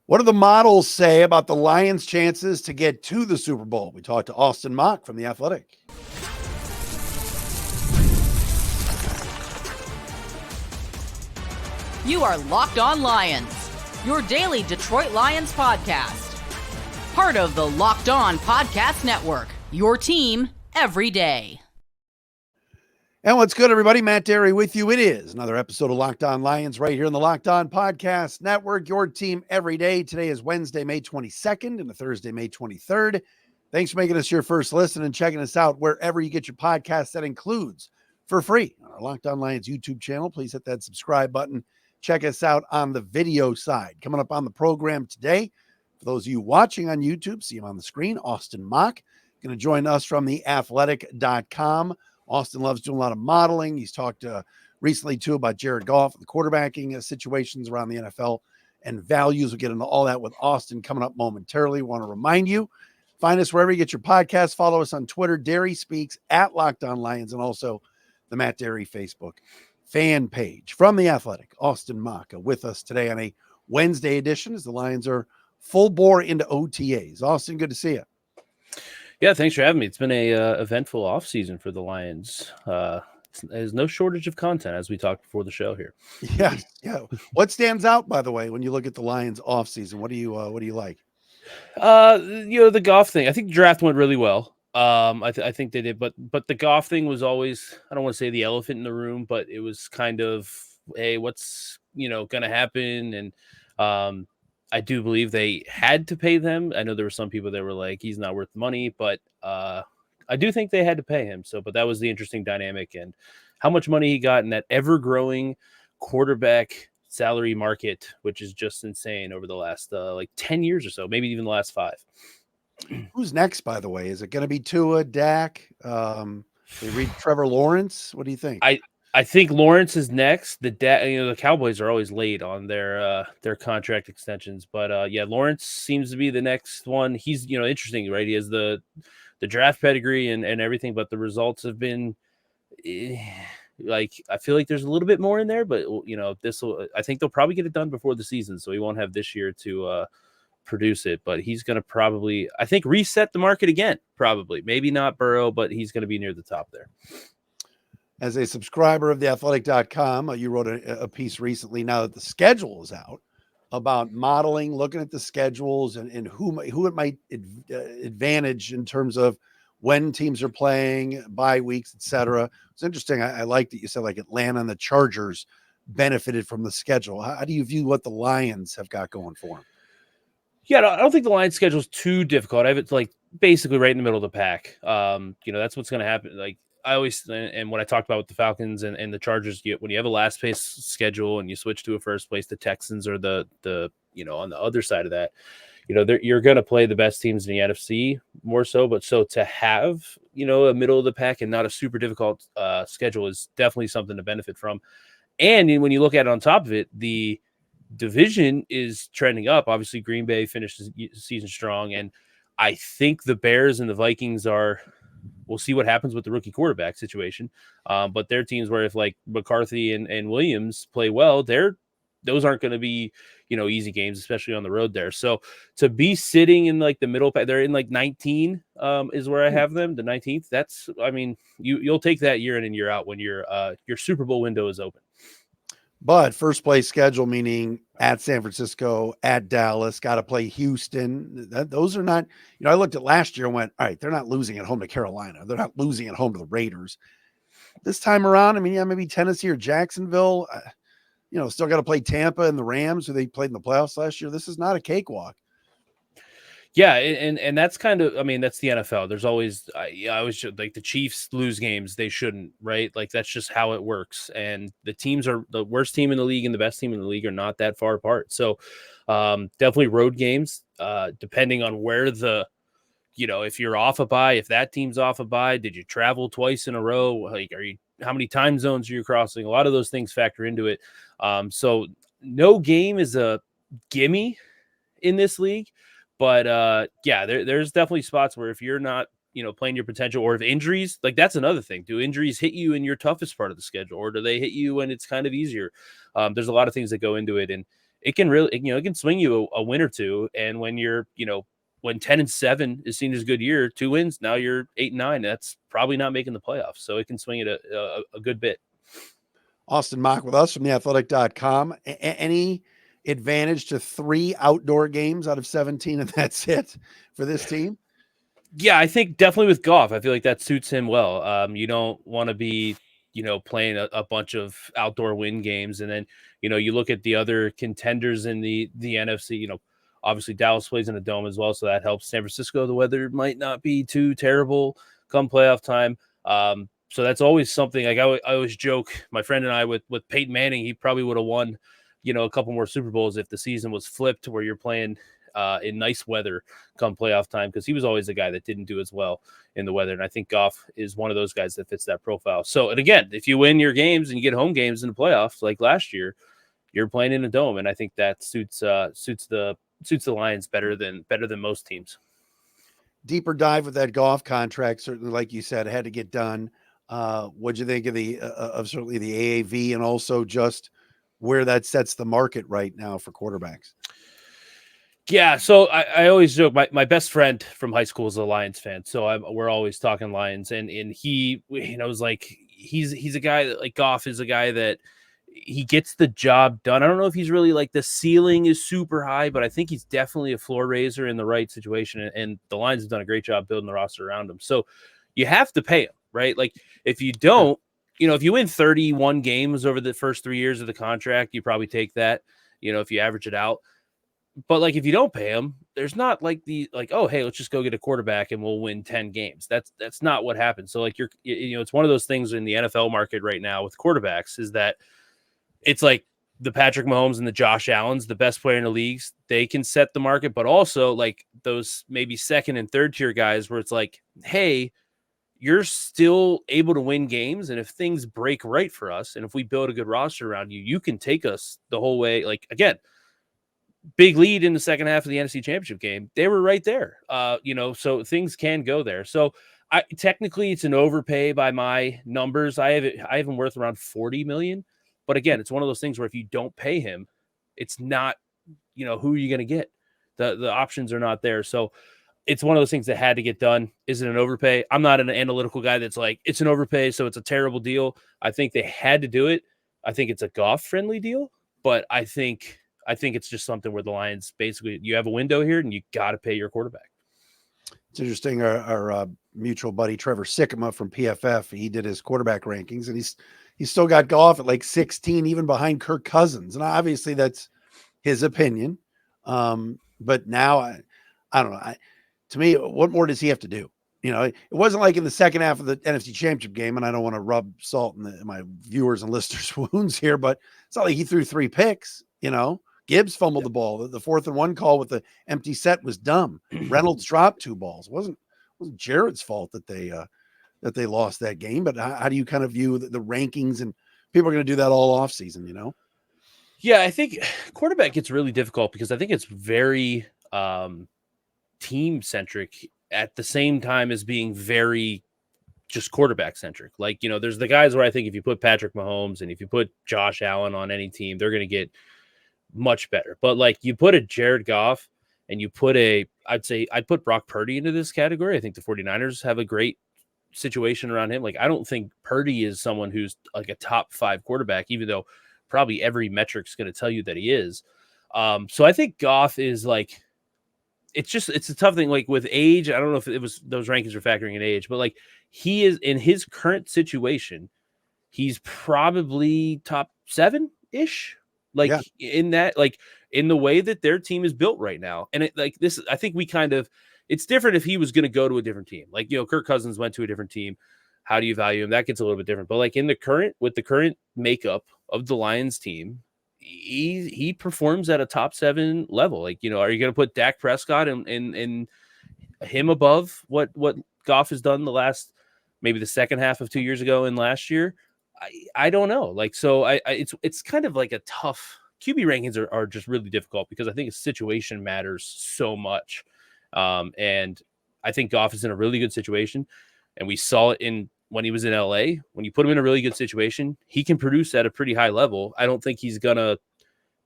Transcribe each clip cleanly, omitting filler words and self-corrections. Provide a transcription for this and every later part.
What do the models say about the Lions' chances to get to the Super Bowl? We talked to Austin Mock from The Athletic. You are Locked On Lions, your daily Detroit Lions podcast. Part of the Locked On Podcast Network, your team every day. And what's good, everybody? Matt Derry with you. It is another episode of Locked On Lions right here in the Locked On Podcast Network, your team every day. Today is Wednesday, May 22nd and Thursday, May 23rd. Thanks for making us your first listen and checking us out wherever you get your podcasts. That includes for free on our Locked On Lions YouTube channel. Please hit that subscribe button. Check us out on the video side. Coming up on the program today, for those of you watching on YouTube, see him on the screen, Austin Mock, going to join us from theathletic.com. Austin loves doing a lot of modeling. He's talked recently, too, about Jared Goff and the quarterbacking situations around the NFL and values. We'll get into all that with Austin coming up momentarily. Want to remind you, find us wherever you get your podcasts. Follow us on Twitter, Derry Speaks, at Locked On Lions, and also the Matt Derry Facebook fan page. From The Athletic, Austin Mock with us today on a Wednesday edition as the Lions are full bore into OTAs. Austin, good to see you. Yeah, thanks for having me. It's been a eventful offseason for the Lions. There's no shortage of content, as we talked before the show here. Yeah. What stands out, by the way, when you look at the Lions offseason? What do you like? The Goff thing. I think the draft went really well. I think they did, but the Goff thing was always, I don't want to say the elephant in the room, but it was kind of, hey, what's going to happen? And I do believe they had to pay them. I know there were some people that were like, he's not worth the money, but I do think they had to pay him. But that was the interesting dynamic, and how much money he got in that ever-growing quarterback salary market, which is just insane over the last 10 years or so, maybe even the last 5. Who's next, by the way? Is it going to be Tua, Dak? They read Trevor Lawrence? What do you think? I think Lawrence is next. The Cowboys are always late on their contract extensions, but Lawrence seems to be the next one. He's interesting, right? He has the draft pedigree and everything, but the results have been I feel like there's a little bit more in there, but I think they'll probably get it done before the season, so he won't have this year to produce it. But he's going to probably, I think, reset the market again. Probably, maybe not Burrow, but he's going to be near the top there. As a subscriber of theathletic.com, you wrote a piece recently, now that the schedule is out, about modeling, looking at the schedules and who it might advantage in terms of when teams are playing, bye weeks, etc. It's interesting. I like that you said like Atlanta and the Chargers benefited from the schedule. How do you view what the Lions have got going for them? Yeah, I don't think the Lions schedule is too difficult. I have it basically right in the middle of the pack. That's what's going to happen. I always, and what I talked about with the Falcons and the Chargers, when you have a last place schedule and you switch to a first place, the Texans are the on the other side of that, you're going to play the best teams in the NFC more so. But so to have, a middle of the pack and not a super difficult schedule is definitely something to benefit from. And when you look at it on top of it, the division is trending up. Obviously, Green Bay finished the season strong, and I think the Bears and the Vikings we'll see what happens with the rookie quarterback situation. But they're teams where if McCarthy and Williams play well, those aren't going to be, easy games, especially on the road there. So to be sitting in the middle, they're in 19 is where I have them, the 19th. That's, you'll take that year in and year out when your Super Bowl window is open. But first place schedule, meaning at San Francisco, at Dallas, got to play Houston. Those are not, I looked at last year and went, all right, they're not losing at home to Carolina. They're not losing at home to the Raiders. This time around, maybe Tennessee or Jacksonville, still got to play Tampa and the Rams, who they played in the playoffs last year. This is not a cakewalk. Yeah, and that's kind of, that's the NFL. There's always, I always the Chiefs lose games they shouldn't, right? That's just how it works. And the teams are the worst team in the league and the best team in the league are not that far apart. So definitely road games, depending on where if you're off a bye, if that team's off a bye, did you travel twice in a row? How many time zones are you crossing? A lot of those things factor into it. So no game is a gimme in this league. But there's definitely spots where if you're not, playing your potential, or if injuries, that's another thing. Do injuries hit you in your toughest part of the schedule, or do they hit you when it's kind of easier? There's a lot of things that go into it. it can really, it can swing you a win or two. And when you're, when 10-7 is seen as a good year, 2 wins, now you're 8-9. That's probably not making the playoffs. So it can swing it a good bit. Austin Mock with us from theathletic.com. Any advantage to 3 outdoor games out of 17, and that's it for this team? Yeah, I think definitely with Goff, I feel like that suits him well. You don't want to be, playing a bunch of outdoor win games. And then, you look at the other contenders in the NFC, obviously Dallas plays in a dome as well. So that helps. San Francisco, the weather might not be too terrible come playoff time. So that's always something. Like I always joke, my friend and I, with Peyton Manning, he probably would have won, a couple more Super Bowls if the season was flipped where you're playing in nice weather come playoff time, because he was always a guy that didn't do as well in the weather. And I think Goff is one of those guys that fits that profile. So, and again, if you win your games and you get home games in the playoffs like last year, you're playing in a dome. And I think that suits the Lions better than most teams. Deeper dive with that Goff contract, certainly, like you said, had to get done. What'd you think of of certainly the AAV, and also just where that sets the market right now for quarterbacks? Yeah, so I always joke, my best friend from high school is a Lions fan, so we're always talking Lions, and he, was like, he's a guy that, like, Goff is a guy that he gets the job done. I don't know if he's really, like, the ceiling is super high, but I think he's definitely a floor raiser in the right situation, and the Lions have done a great job building the roster around him. So you have to pay him, right? Like, if you don't, if you win 31 games over the first 3 years of the contract, you probably take that, if you average it out. But, like, if you don't pay him, there's not oh, hey, let's just go get a quarterback and we'll win 10 games. That's not what happens. So, like, it's one of those things in the NFL market right now with quarterbacks, is that it's like the Patrick Mahomes and the Josh Allens, the best player in the leagues, they can set the market, but also, like, those maybe second and third tier guys where it's like, hey, you're still able to win games. And if things break right for us, and if we build a good roster around you, you can take us the whole way. Like, again, big lead in the second half of the NFC Championship game. They were right there. So things can go there. So technically it's an overpay by my numbers. I have him worth around $40 million. But again, it's one of those things where if you don't pay him, it's not, who are you going to get? The options are not there. So it's one of those things that had to get done. Is it an overpay? I'm not an analytical guy that's like, it's an overpay, so it's a terrible deal. I think they had to do it. I think it's a Goff friendly deal, but I think it's just something where the Lions basically, you have a window here and you got to pay your quarterback. It's interesting. Our mutual buddy Trevor Sikkema from PFF, he did his quarterback rankings, and he's still got Goff at like 16, even behind Kirk Cousins. And obviously that's his opinion. But now I don't know. To me, what more does he have to do? It wasn't like in the second half of the NFC Championship game, and I don't want to rub salt in my viewers and listeners' wounds here, but it's not like he threw 3 picks. Gibbs fumbled the ball. The 4th and 1 call with the empty set was dumb. Reynolds dropped 2 balls. It wasn't Jared's fault that they lost that game. But how do you kind of view the rankings? And people are going to do that all off season, Yeah, I think quarterback gets really difficult because I think it's very team centric at the same time as being very just quarterback centric. Like, there's the guys where I think if you put Patrick Mahomes and if you put Josh Allen on any team, they're going to get much better. But, like, you put a Jared Goff and you put I'd put Brock Purdy into this category. I think the 49ers have a great situation around him. Like, I don't think Purdy is someone who's like a top 5 quarterback, even though probably every metric's going to tell you that he is. So I think Goff is like, it's a tough thing. Like, with age, I don't know if it was those rankings are factoring in age, but, like, he is in his current situation, he's probably top 7-ish. Like, in that, like, in the way that their team is built right now. And I think it's different if he was going to go to a different team. Like, Kirk Cousins went to a different team. How do you value him? That gets a little bit different. But, like, with the current makeup of the Lions team, he performs at a top 7 level. Like, are you going to put Dak Prescott and him above what Goff has done maybe the second half of 2 years ago and last year? I don't know. Like, so it's kind of like a tough QB rankings are just really difficult because I think his situation matters so much. And I think Goff is in a really good situation, and we saw it when he was in LA. When you put him in a really good situation, he can produce at a pretty high level. I don't think he's gonna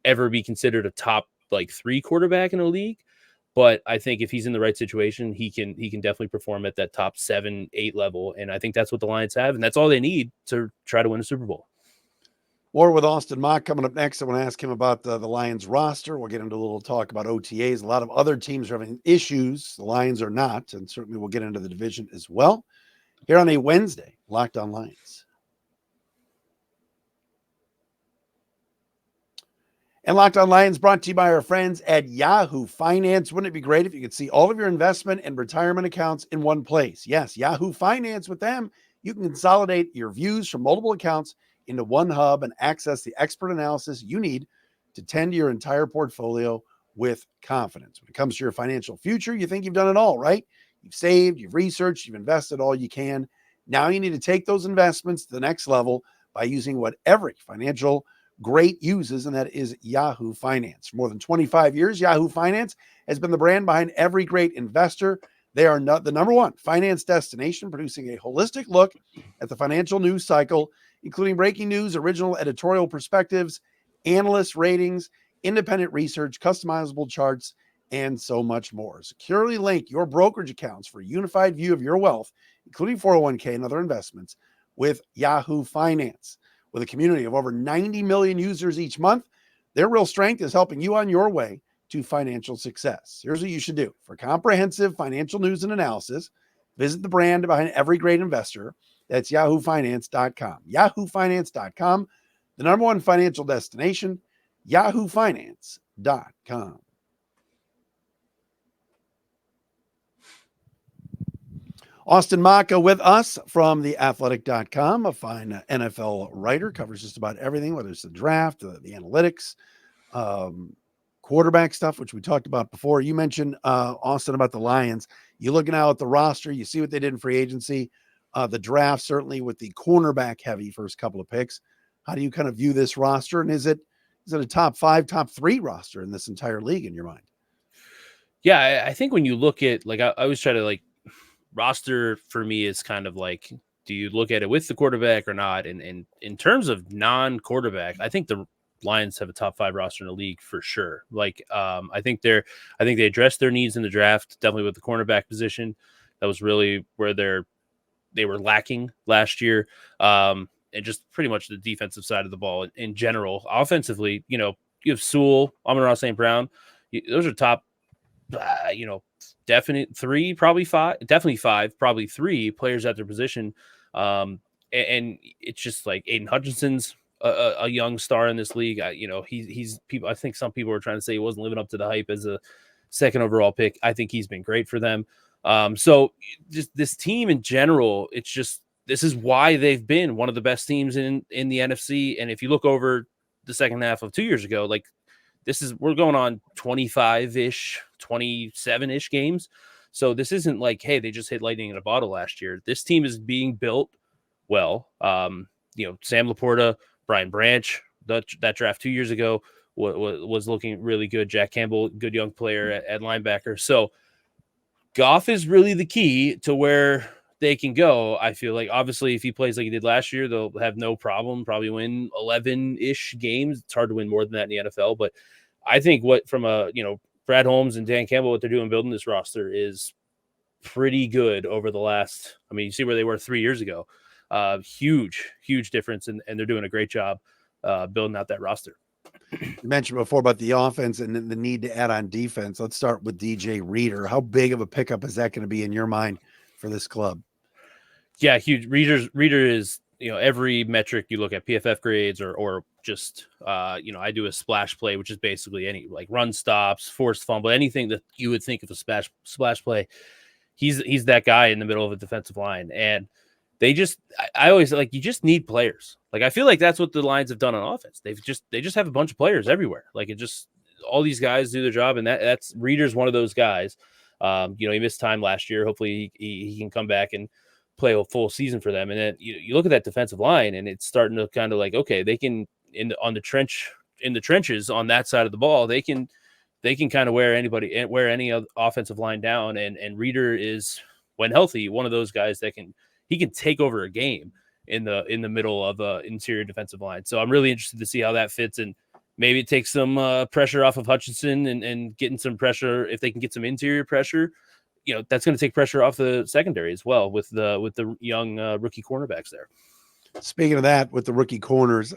ever be considered a top like 3 quarterback in a league. But I think if he's in the right situation, he can definitely perform at that top 7, 8 level. And I think that's what the Lions have. And that's all they need to try to win a Super Bowl. More with Austin Mock coming up next. I want to ask him about the Lions roster. We'll get into a little talk about OTAs. A lot of other teams are having issues. The Lions are not. And certainly we'll get into the division as well. Here on a Wednesday, Locked On Lions. And Locked On Lions brought to you by our friends at Yahoo Finance. Wouldn't it be great if you could see all of your investment and retirement accounts in one place? Yes, Yahoo Finance. With them, you can consolidate your views from multiple accounts into one hub and access the expert analysis you need to tend to your entire portfolio with confidence. When it comes to your financial future, you think you've done it all, right? You've saved, you've researched, you've invested all you can. Now you need to take those investments to the next level by using what every financial great uses, and that is Yahoo Finance. For more than 25 years, Yahoo Finance has been the brand behind every great investor. They are the number one finance destination, producing a holistic look at the financial news cycle, including breaking news, original editorial perspectives, analyst ratings, independent research, customizable charts, and so much more. Securely link your brokerage accounts for a unified view of your wealth, including 401k and other investments, with Yahoo Finance. With a community of over 90 million users each month, their real strength is helping you on your way to financial success. Here's what you should do. For comprehensive financial news and analysis, visit the brand behind every great investor. That's yahoofinance.com. Yahoofinance.com, the number one financial destination, yahoofinance.com. Austin Maka with us from theathletic.com, a fine NFL writer, covers just about everything, whether it's the draft, the analytics, quarterback stuff, which we talked about before. You mentioned, Austin, about the Lions. You look now at the roster, you see what they did in free agency, the draft, certainly with the cornerback heavy first couple of picks. How do you kind of view this roster? And is it a top 5, top 3 roster in this entire league in your mind? Yeah, I think when you look at, like, I always try to, like, roster for me is kind of like, do you look at it with the quarterback or not? And in terms of non-quarterback, I think the Lions have a top 5 roster in the league for sure. Like, I think they addressed their needs in the draft, definitely with the cornerback position. That was really where they were lacking last year. And just pretty much the defensive side of the ball in general. Offensively, you have Sewell, Amon-Ra St. Brown. Those are top, definitely 5, probably 3 players at their position. And it's just like Aiden Hutchinson's a young star in this league. He's people. I think some people were trying to say he wasn't living up to the hype as a 2nd overall pick. I think he's been great for them. So just this team in general, it's just, this is why they've been one of the best teams in the NFC. And if you look over the second half of 2 years ago, like, we're going on 25-ish, 27-ish games. So this isn't like, hey, they just hit lightning in a bottle last year. This team is being built well. Sam Laporta, Brian Branch, that draft 2 years ago was looking really good. Jack Campbell, good young player at linebacker. So Goff is really the key to where they can go. I feel like, obviously, if he plays like he did last year, they'll have no problem, probably win 11-ish games. It's hard to win more than that in the NFL, but I think from Brad Holmes and Dan Campbell, what they're doing building this roster is pretty good over the last, you see where they were 3 years ago. Huge difference, and they're doing a great job building out that roster. You mentioned before about the offense and the need to add on defense. Let's start with DJ Reader. How big of a pickup is that going to be in your mind for this club? Yeah, huge. Reader is, every metric you look at, PFF grades or just, I do a splash play, which is basically any, like, run stops, forced fumble, anything that you would think of a splash play. He's that guy in the middle of a defensive line. And I always, like, you just need players. Like, I feel like that's what the Lions have done on offense. They just have a bunch of players everywhere. Like, all these guys do their job, and that's Reader's one of those guys. He missed time last year. Hopefully he can come back and play a full season for them. And then you look at that defensive line, and it's starting to kind of like, okay, they can in the trenches on that side of the ball, they can kind of wear any offensive line down. And Reader is, when healthy, one of those guys that can take over a game in the middle of a interior defensive line. So I'm really interested to see how that fits. And maybe it takes some pressure off of Hutchinson and getting some pressure. If they can get some interior pressure, that's going to take pressure off the secondary as well with the young rookie cornerbacks there. Speaking of that, with the rookie corners,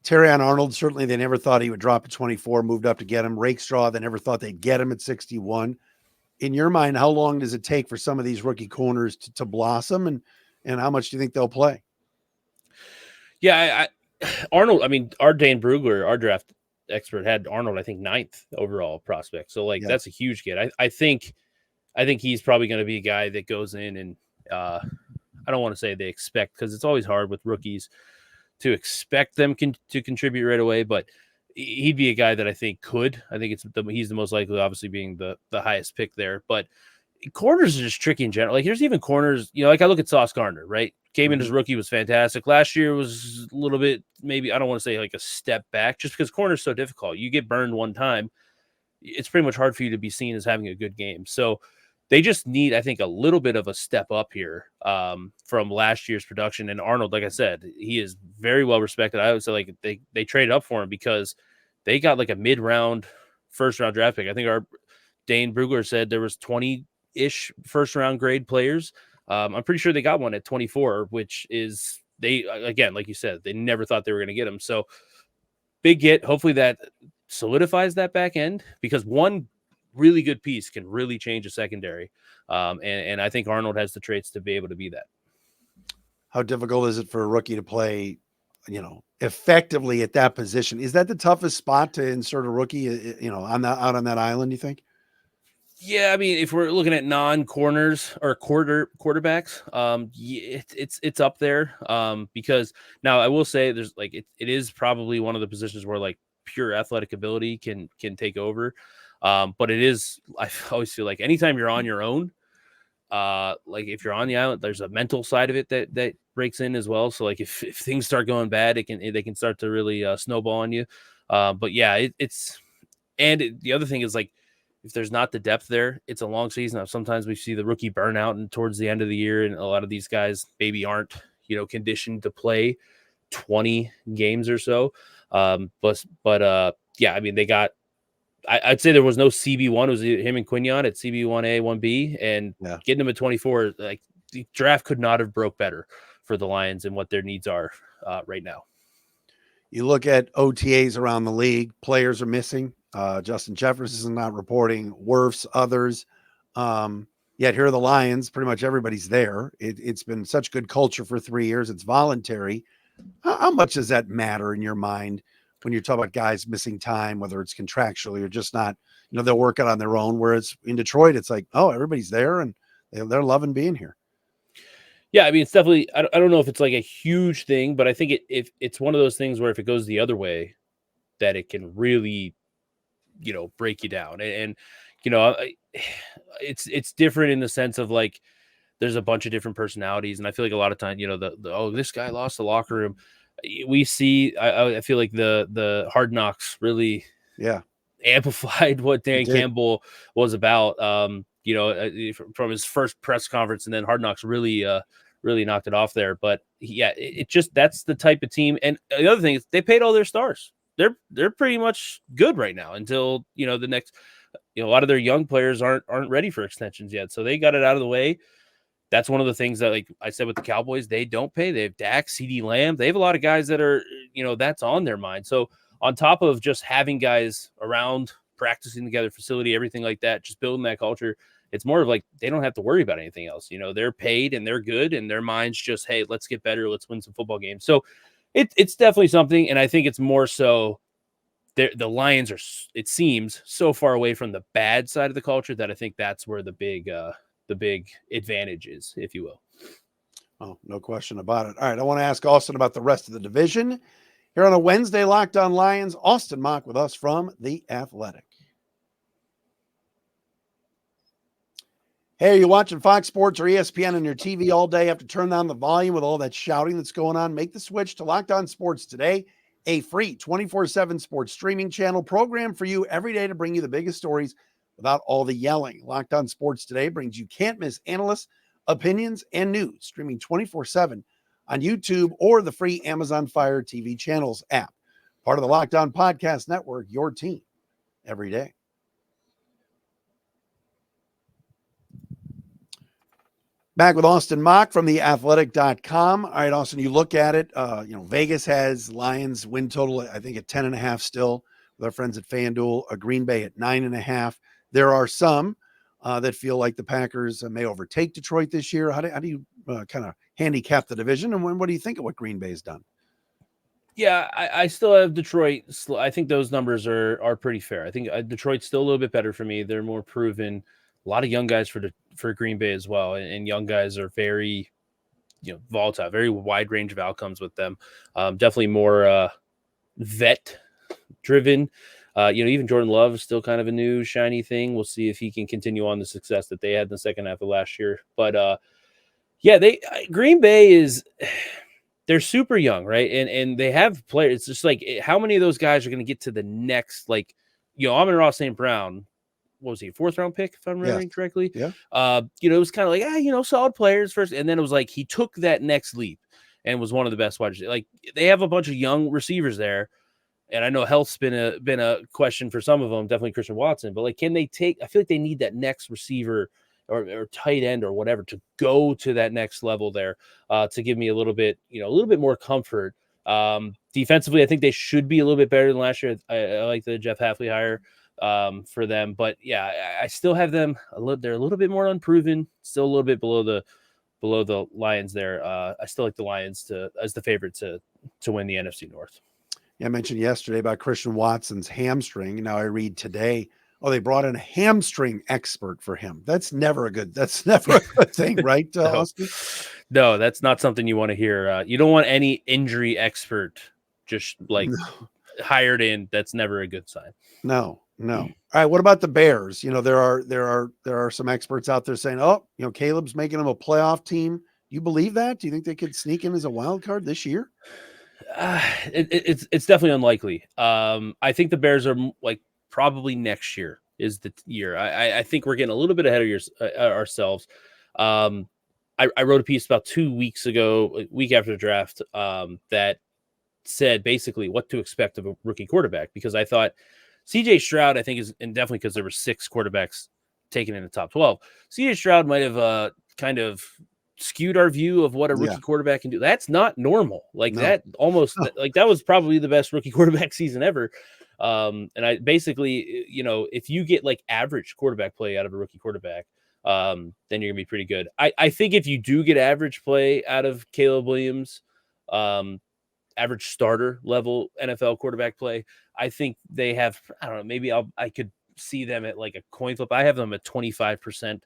Terrion Arnold, certainly they never thought he would drop at 24, moved up to get him. Rakestraw, they never thought they'd get him at 61. In your mind, how long does it take for some of these rookie corners to blossom, and how much do you think they'll play? Yeah, Arnold, our Dane Brugler, our draft expert, had Arnold, I think, 9th overall prospect. So, that's a huge get. I think he's probably going to be a guy that goes in and I don't want to say they expect, because it's always hard with rookies to expect them to contribute right away, but he'd be a guy that I think could. I think he's the most likely, obviously being the highest pick there. But corners are just tricky in general. Here's even corners, I look at Sauce Gardner, right? Came in as rookie, was fantastic. Last year was a little bit, maybe, I don't want to say a step back, just because corner's so difficult. You get burned one time, it's pretty much hard for you to be seen as having a good game. So they just need, I think, a little bit of a step up here from last year's production. And Arnold, like I said, he is very well respected. I would say they traded up for him because they got a mid-round, first-round draft pick. I think our Dane Brugler said there was 20-ish first-round grade players. I'm pretty sure they got one at 24, which is, they, again, like you said, they never thought they were going to get him. So big get. Hopefully that solidifies that back end, because one really good piece can really change a secondary. And I think Arnold has the traits to be able to be that. How difficult is it for a rookie to play, effectively at that position? Is that the toughest spot to insert a rookie, out on that island, you think? Yeah, if we're looking at non-corners or quarterbacks, it's up there. Because now I will say there's it is probably one of the positions where pure athletic ability can take over. But it is, I always feel like anytime you're on your own, if you're on the island, there's a mental side of it that breaks in as well. So if things start going bad, they can start to really snowball on you. But yeah, the other thing is if there's not the depth there, it's a long season. Sometimes we see the rookie burnout and towards the end of the year, and a lot of these guys maybe aren't, conditioned to play 20 games or so. But yeah, they got, I'd say there was no CB1. It was him and Quignon at CB1A, 1B, and getting them at 24. The draft could not have broke better for the Lions and what their needs are right now. You look at OTAs around the league, players are missing. Justin Jefferson is not reporting, Wirfs, others. Yet here are the Lions. Pretty much everybody's there. It's been such good culture for 3 years. It's voluntary. How much does that matter in your mind when you're talking about guys missing time, whether it's contractually or just not, they'll work it on their own, whereas in Detroit, it's everybody's there and they're loving being here. Yeah. It's definitely, I don't know if it's a huge thing, but I think it's one of those things where if it goes the other way, that it can really, break you down. And it's different in the sense of there's a bunch of different personalities. And I feel a lot of time, this guy lost the locker room. We see, I feel the Hard Knocks really amplified what Dan Campbell was about, from his first press conference, and then Hard Knocks really knocked it off there. But yeah, it just, that's the type of team. And the other thing is they paid all their stars. They're pretty much good right now until, the next, a lot of their young players aren't ready for extensions yet. So they got it out of the way. That's one of the things that, I said with the Cowboys, they don't pay. They have Dak, CeeDee Lamb. They have a lot of guys that are, that's on their mind. So on top of just having guys around, practicing together, facility, everything like that, just building that culture, it's more of they don't have to worry about anything else. They're paid and they're good, and their mind's just, hey, let's get better. Let's win some football games. So it's definitely something. And I think it's more so the Lions are, it seems, so far away from the bad side of the culture that I think that's where the big advantage is, if you will. Oh, no question about it. All right. I want to ask Austin about the rest of the division here on a Wednesday. Locked On Lions. Austin Mock with us from The Athletic. Hey, are you watching Fox Sports or ESPN on your TV all day? Have to turn down the volume with all that shouting that's going on? Make the switch to Locked On Sports today, a free 24/7 sports streaming channel program for you every day to bring you the biggest stories without all the yelling. Locked On Sports Today brings you can't-miss analysts, opinions, and news, streaming 24/7 on YouTube or the free Amazon Fire TV channels app. Part of the Locked On Podcast Network, your team every day. Back with Austin Mock from theathletic.com. All right, Austin, you look at it. Vegas has Lions win total, I think, at 10.5 still with our friends at FanDuel, Green Bay at 9.5. There are some that feel like the Packers may overtake Detroit this year. How do you kind of handicap the division? And what do you think of what Green Bay has done? Yeah, I still have Detroit. I think those numbers are pretty fair. I think Detroit's still a little bit better for me. They're more proven. A lot of young guys for Green Bay as well, and young guys are very, volatile, very wide range of outcomes with them. Definitely more vet driven. Even Jordan Love is still kind of a new shiny thing. We'll see if he can continue on the success that they had in the second half of last year. But Green Bay they're super young, right? And they have players. It's just like, how many of those guys are going to get to the next, Amon-Ra St. Brown, what was he, a 4th-round pick, if I'm remembering correctly? Yeah. It was kind of like, solid players first. And then it was like he took that next leap and was one of the best wide receivers. Like, they have a bunch of young receivers there. And I know health's been a question for some of them, definitely Christian Watson. But, can they take – I feel like they need that next receiver or tight end or whatever to go to that next level there to give me a little bit more comfort. Defensively, I think they should be a little bit better than last year. I like the Jeff Hafley hire for them. But, yeah, I still have them they're a little bit more unproven, still a little bit below the Lions there. I still like the Lions as the favorite to win the NFC North. Yeah, I mentioned yesterday about Christian Watson's hamstring. Now I read today, they brought in a hamstring expert for him. That's never a good thing, right, Austin? No, that's not something you want to hear. You don't want any injury expert just hired in. That's never a good sign. No. All right. What about the Bears? There are some experts out there saying, Caleb's making them a playoff team. Do you believe that? Do you think they could sneak in as a wild card this year? It's definitely unlikely. I think the Bears are probably next year is the year. I think we're getting a little bit ahead of ourselves. I wrote a piece about 2 weeks ago, a week after the draft, that said basically what to expect of a rookie quarterback, because I thought CJ Stroud, I think, and definitely because there were 6 quarterbacks taken in the top 12. CJ Stroud might have kind of skewed our view of what a rookie quarterback can do. That's not normal. That almost that was probably the best rookie quarterback season ever. And I basically, if you get average quarterback play out of a rookie quarterback, then you're gonna be pretty good. I think if you do get average play out of Caleb Williams, average starter level NFL quarterback play, I think they have, I don't know, maybe I could see them at a coin flip. I have them at 25%.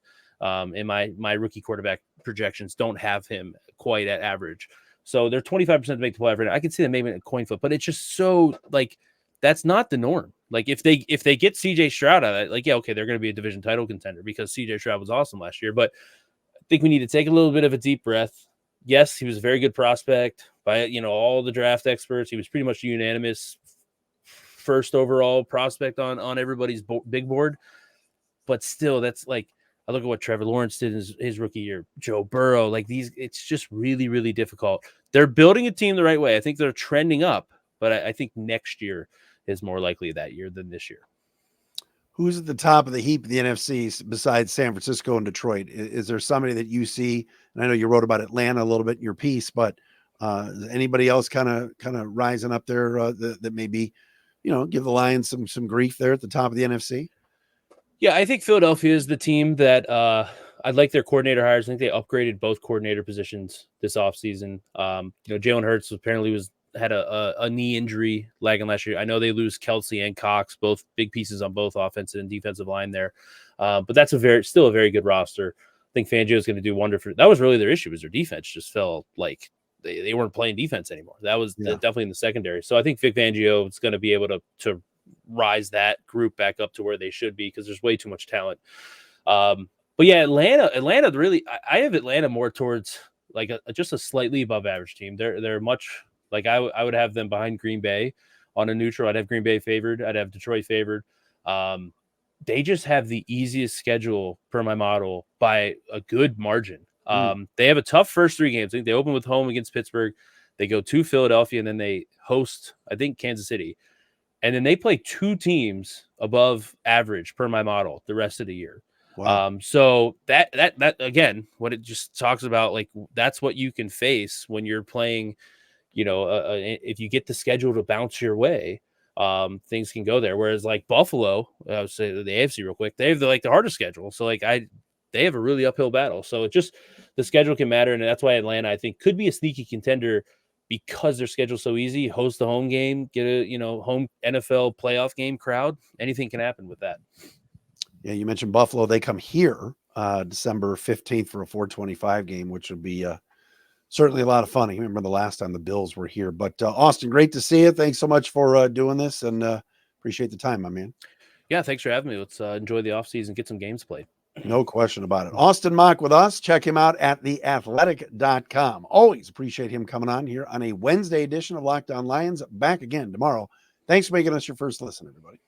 In my rookie quarterback projections don't have him quite at average. So they're 25% to make the play. I can see them maybe in a coin flip, but it's just so that's not the norm. If they get CJ Stroud out of it, they're going to be a division title contender because CJ Stroud was awesome last year. But I think we need to take a little bit of a deep breath. Yes, he was a very good prospect by, all the draft experts. He was pretty much unanimous first overall prospect on everybody's big board. But still, that's I look at what Trevor Lawrence did in his rookie year, Joe Burrow, it's just really, really difficult. They're building a team the right way. I think they're trending up, but I think next year is more likely that year than this year. Who's at the top of the heap of the NFC besides San Francisco and Detroit? Is there somebody that you see? And I know you wrote about Atlanta a little bit in your piece, but anybody else kind of rising up there that maybe, give the Lions some grief there at the top of the NFC? Yeah, I think Philadelphia is the team that I'd like their coordinator hires. I think they upgraded both coordinator positions this offseason. Jalen Hurts apparently had a knee injury lagging last year. I know they lose Kelsey and Cox, both big pieces on both offensive and defensive line there. But that's still a very good roster. I think Fangio is going to do wonderful. That was really their issue, was their defense just felt like they weren't playing defense anymore. That was definitely in the secondary. So I think Vic Fangio is going to be able to rise that group back up to where they should be because there's way too much talent. But yeah, Atlanta really, I have Atlanta more towards just a slightly above average team. They're much I would have them behind Green Bay on a neutral. I'd have Green Bay favored. I'd have Detroit favored. They just have the easiest schedule per my model by a good margin. They have a tough first 3 games. I think they open with home against Pittsburgh. They go to Philadelphia, and then they host, I think, Kansas City. And then they play 2 teams above average per my model the rest of the year. Wow. So that again, what it just talks about, like, that's what you can face when you're playing, if you get the schedule to bounce your way, things can go there. Whereas like Buffalo, I would say the AFC real quick, they have the hardest schedule. So they have a really uphill battle. So the schedule can matter. And that's why Atlanta, I think, could be a sneaky contender because their schedule's so easy. Host the home game, get a, home NFL playoff game crowd. Anything can happen with that. Yeah, you mentioned Buffalo. They come here December 15th for a 425 game, which would be certainly a lot of fun. I remember the last time the Bills were here. But Austin, great to see you. Thanks so much for doing this, and appreciate the time, my man. Yeah, thanks for having me. Let's enjoy the offseason, get some games played. No question about it. Austin Mock with us. Check him out at theathletic.com. Always appreciate him coming on here on a Wednesday edition of Locked On Lions. Back again tomorrow. Thanks for making us your first listen, everybody.